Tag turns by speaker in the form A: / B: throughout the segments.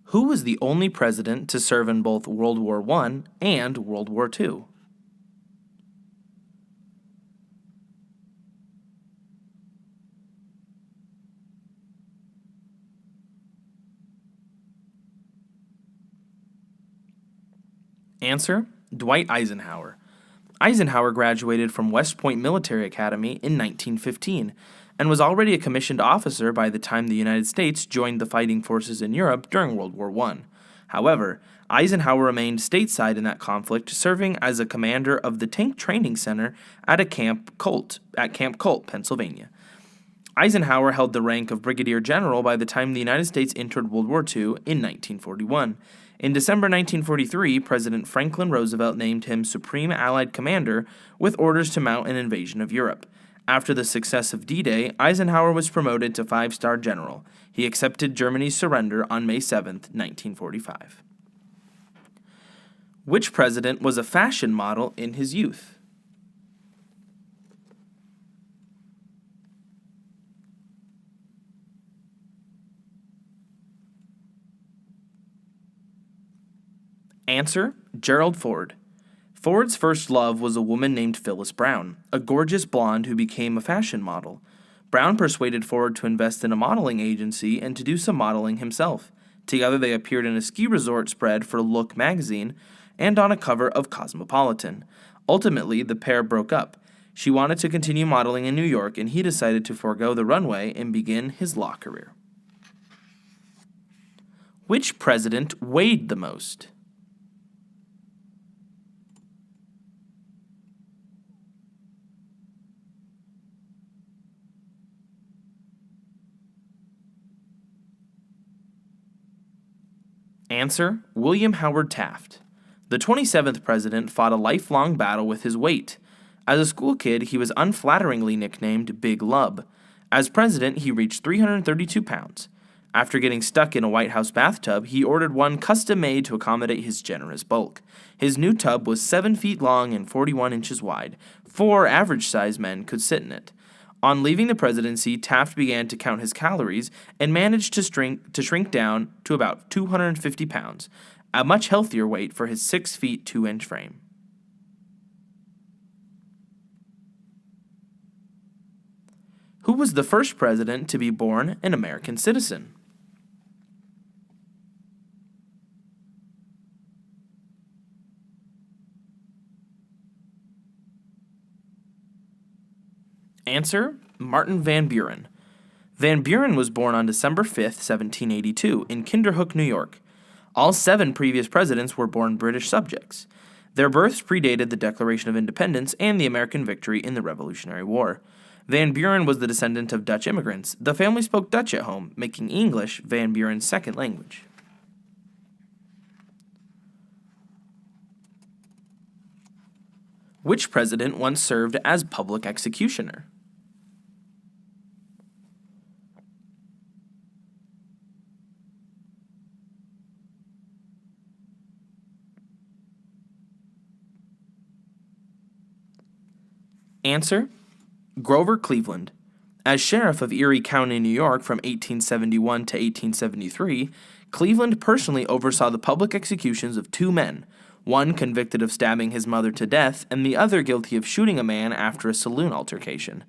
A: Who was the only president to serve in both World War I and World War II? Answer: Dwight Eisenhower. Eisenhower graduated from West Point Military Academy in 1915 and was already a commissioned officer by the time the United States joined the fighting forces in Europe during World War I. However, Eisenhower remained stateside in that conflict, serving as a commander of the Tank Training Center at Camp Colt, Pennsylvania. Eisenhower held the rank of brigadier general by the time the United States entered World War II in 1941. In December 1943, President Franklin Roosevelt named him Supreme Allied Commander with orders to mount an invasion of Europe. After the success of D-Day, Eisenhower was promoted to five-star general. He accepted Germany's surrender on May 7, 1945. Which president was a fashion model in his youth? Answer: Gerald Ford. Ford's first love was a woman named Phyllis Brown, a gorgeous blonde who became a fashion model. Brown persuaded Ford to invest in a modeling agency and to do some modeling himself. Together they appeared in a ski resort spread for Look magazine and on a cover of Cosmopolitan. Ultimately, the pair broke up. She wanted to continue modeling in New York, and he decided to forego the runway and begin his law career. Which president weighed the most? Answer: William Howard Taft. The 27th president fought a lifelong battle with his weight. As a school kid, he was unflatteringly nicknamed Big Lub. As president, he reached 332 pounds. After getting stuck in a White House bathtub, he ordered one custom-made to accommodate his generous bulk. His new tub was 7 feet long and 41 inches wide. 4 average-sized men could sit in it. On leaving the presidency, Taft began to count his calories and managed to shrink down to about 250 pounds, a much healthier weight for his 6 feet 2 inch frame. Who was the first president to be born an American citizen? Answer: Martin Van Buren. Van Buren was born on December 5, 1782, in Kinderhook, New York. All 7 previous presidents were born British subjects. Their births predated the Declaration of Independence and the American victory in the Revolutionary War. Van Buren was the descendant of Dutch immigrants. The family spoke Dutch at home, making English Van Buren's second language. Which president once served as public executioner? Answer: Grover Cleveland. As sheriff of Erie County, New York from 1871 to 1873, Cleveland personally oversaw the public executions of 2 men, one convicted of stabbing his mother to death and the other guilty of shooting a man after a saloon altercation.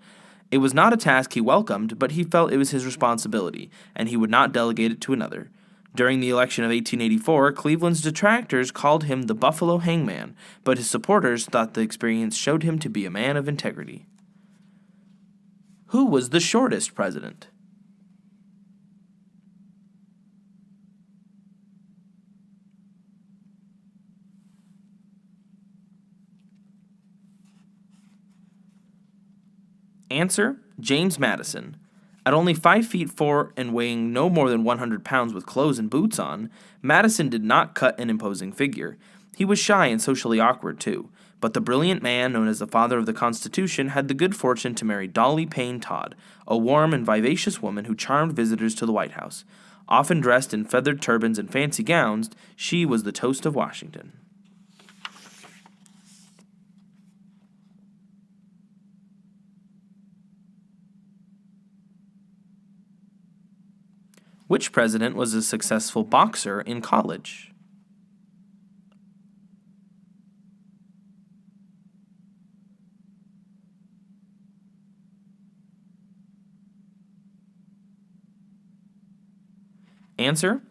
A: It was not a task he welcomed, but he felt it was his responsibility, and he would not delegate it to another. During the election of 1884, Cleveland's detractors called him the Buffalo Hangman, but his supporters thought the experience showed him to be a man of integrity. Who was the shortest president? Answer: James Madison. At only 5 feet 4 and weighing no more than 100 pounds with clothes and boots on, Madison did not cut an imposing figure. He was shy and socially awkward, too. But the brilliant man known as the father of the Constitution had the good fortune to marry Dolly Payne Todd, a warm and vivacious woman who charmed visitors to the White House. Often dressed in feathered turbans and fancy gowns, she was the toast of Washington. Which president was a successful boxer in college? Answer: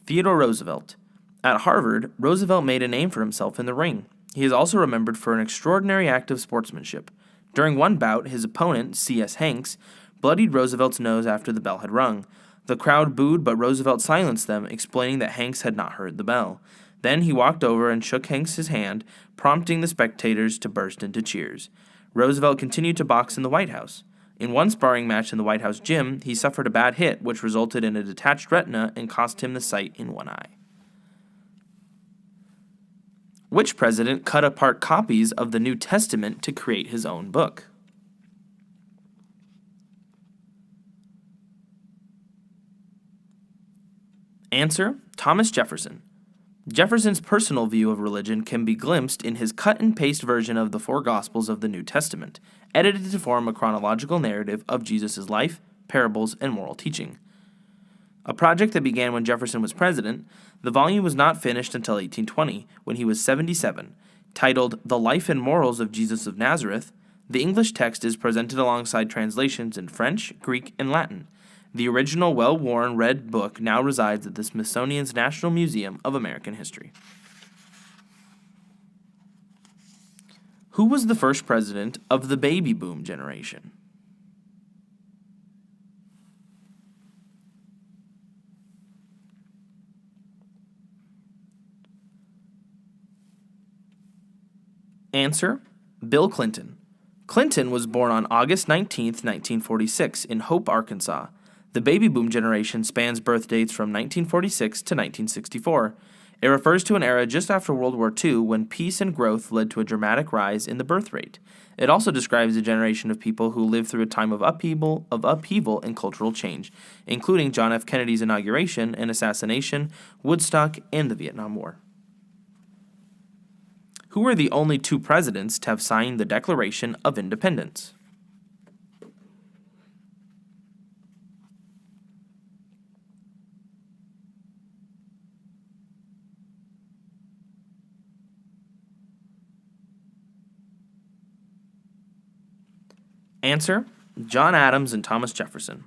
A: Theodore Roosevelt. At Harvard, Roosevelt made a name for himself in the ring. He is also remembered for an extraordinary act of sportsmanship. During one bout, his opponent, C.S. Hanks, bloodied Roosevelt's nose after the bell had rung. The crowd booed, but Roosevelt silenced them, explaining that Hanks had not heard the bell. Then he walked over and shook Hanks' hand, prompting the spectators to burst into cheers. Roosevelt continued to box in the White House. In one sparring match in the White House gym, he suffered a bad hit, which resulted in a detached retina and cost him the sight in one eye. Which president cut apart copies of the New Testament to create his own book? Answer: Thomas Jefferson. Jefferson's personal view of religion can be glimpsed in his cut-and-paste version of the four Gospels of the New Testament, edited to form a chronological narrative of Jesus' life, parables, and moral teaching. A project that began when Jefferson was president, the volume was not finished until 1820, when he was 77. Titled The Life and Morals of Jesus of Nazareth, the English text is presented alongside translations in French, Greek, and Latin. The original well-worn red book now resides at the Smithsonian's National Museum of American History. Who was the first president of the baby boom generation? Answer: Bill Clinton. Clinton was born on August 19, 1946, in Hope, Arkansas. The baby boom generation spans birth dates from 1946 to 1964. It refers to an era just after World War II when peace and growth led to a dramatic rise in the birth rate. It also describes a generation of people who lived through a time of upheaval and cultural change, including John F. Kennedy's inauguration and assassination, Woodstock, and the Vietnam War. Who were the only two presidents to have signed the Declaration of Independence? Answer: John Adams and Thomas Jefferson.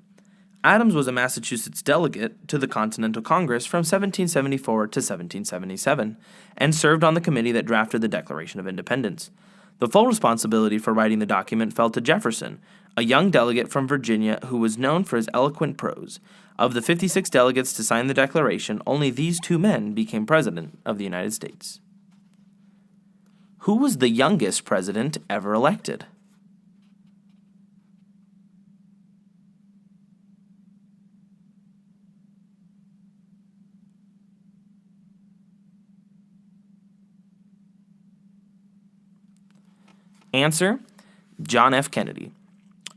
A: Adams was a Massachusetts delegate to the Continental Congress from 1774 to 1777 and served on the committee that drafted the Declaration of Independence. The full responsibility for writing the document fell to Jefferson, a young delegate from Virginia who was known for his eloquent prose. Of the 56 delegates to sign the Declaration, only these two men became President of the United States. Who was the youngest president ever elected? Answer: John F. Kennedy.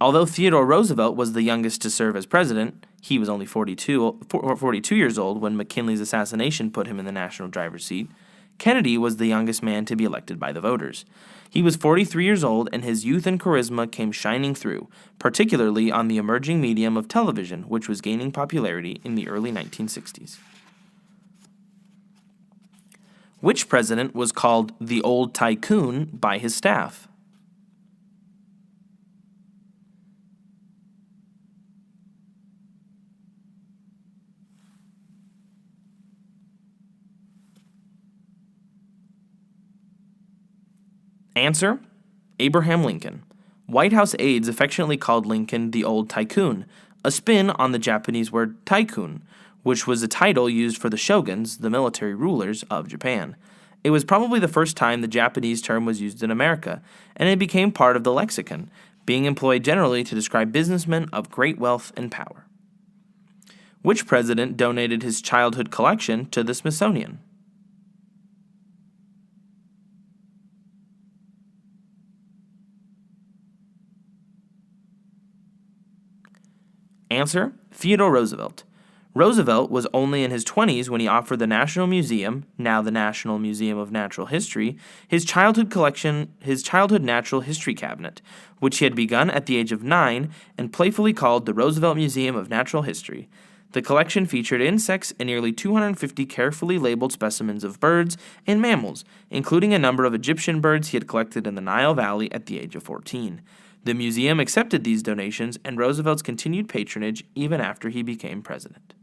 A: Although Theodore Roosevelt was the youngest to serve as president, he was only 42 years old when McKinley's assassination put him in the national driver's seat. Kennedy was the youngest man to be elected by the voters. He was 43 years old, and his youth and charisma came shining through, particularly on the emerging medium of television, which was gaining popularity in the early 1960s. Which president was called the Old Tycoon by his staff? Answer: Abraham Lincoln. White House aides affectionately called Lincoln the Old Tycoon, a spin on the Japanese word tycoon, which was a title used for the shoguns, the military rulers of Japan. It was probably the first time the Japanese term was used in America, and it became part of the lexicon, being employed generally to describe businessmen of great wealth and power. Which president donated his childhood collection to the Smithsonian? Answer: Theodore Roosevelt. Roosevelt was only in his 20s when he offered the National Museum, now the National Museum of Natural History, his childhood natural history cabinet, which he had begun at the age of 9 and playfully called the Roosevelt Museum of Natural History. The collection featured insects and nearly 250 carefully labeled specimens of birds and mammals, including a number of Egyptian birds he had collected in the Nile Valley at the age of 14. The museum accepted these donations and Roosevelt's continued patronage even after he became president.